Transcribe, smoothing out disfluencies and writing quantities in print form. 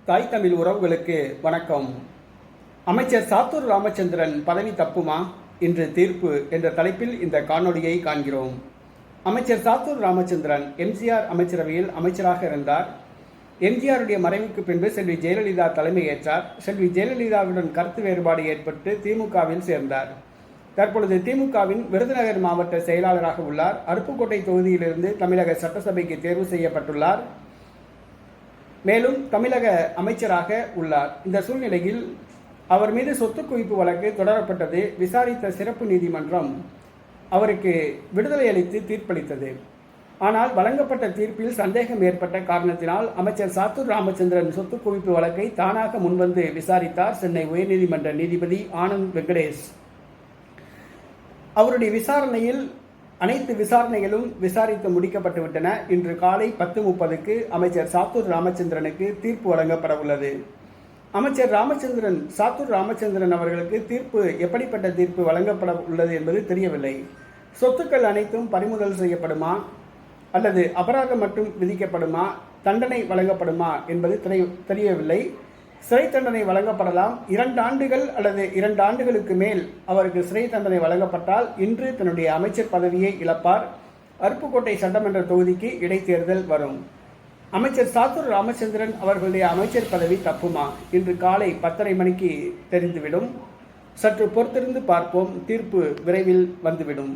தாய் தமிழ் உறவுகளுக்கு வணக்கம். அமைச்சர் சாத்தூர் ராமச்சந்திரன் பதவி தப்புமா இன்று தீர்ப்பு என்ற தலைப்பில் இந்த காணொளியை காண்கிறோம். அமைச்சர் சாத்தூர் ராமச்சந்திரன் எம்ஜிஆர் அமைச்சரவையில் அமைச்சராக இருந்தார். எம்ஜிஆருடைய மறைவுக்கு பின்பு செல்வி ஜெயலலிதா தலைமையேற்றார். செல்வி ஜெயலலிதாவுடன் கருத்து வேறுபாடு ஏற்பட்டு திமுகவில் சேர்ந்தார். தற்பொழுது திமுகவின் விருதுநகர் மாவட்ட செயலாளராக உள்ளார். அருப்புக்கோட்டை தொகுதியிலிருந்து தமிழக சட்டசபைக்கு தேர்வு செய்யப்பட்டுள்ளார். மேலும் தமிழக அமைச்சராக உள்ளார். இந்த சூழ்நிலையில் அவர் மீது சொத்து குவிப்பு வழக்கு தொடரப்பட்டது. விசாரித்த சிறப்பு நீதிமன்றம் அவருக்கு விடுதலை அளித்து தீர்ப்பளித்தது. ஆனால் வழங்கப்பட்ட தீர்ப்பில் சந்தேகம் ஏற்பட்ட காரணத்தினால் அமைச்சர் சாத்தூர் ராமச்சந்திரன் சொத்து குவிப்பு வழக்கை தானாக முன்வந்து விசாரித்தார் சென்னை உயர்நீதிமன்ற நீதிபதி ஆனந்த் வெங்கடேஷ். அவருடைய விசாரணையில் அனைத்து விசாரணைகளும் விசாரித்து முடிக்கப்பட்டுவிட்டன. இன்று காலை 10:30க்கு அமைச்சர் சாத்தூர் ராமச்சந்திரனுக்கு தீர்ப்பு வழங்கப்பட உள்ளது. அமைச்சர் சாத்தூர் ராமச்சந்திரன் அவர்களுக்கு தீர்ப்பு எப்படிப்பட்ட தீர்ப்பு வழங்கப்பட உள்ளது என்பது தெரியவில்லை. சொத்துக்கள் அனைத்தும் பறிமுதல் செய்யப்படுமா அல்லது அபராதம் மட்டும் விதிக்கப்படுமா, தண்டனை வழங்கப்படுமா என்பது தெரியவில்லை. சிறை தண்டனை வழங்கப்படலாம். 2 ஆண்டுகள் அல்லது 2 ஆண்டுகளுக்கு மேல் அவருக்கு சிறை தண்டனை வழங்கப்பட்டால் இன்று தன்னுடைய அமைச்சர் பதவியை இழப்பார். அருப்புக்கோட்டை சட்டமன்ற தொகுதிக்கு இடைத்தேர்தல் வரும். அமைச்சர் சாத்தூர் ராமச்சந்திரன் அவர்களுடைய அமைச்சர் பதவி தப்புமா? இன்று காலை 10:30 மணிக்கு தெரிந்துவிடும். சற்று பொறுத்திருந்து பார்ப்போம். தீர்ப்பு விரைவில் வந்துவிடும்.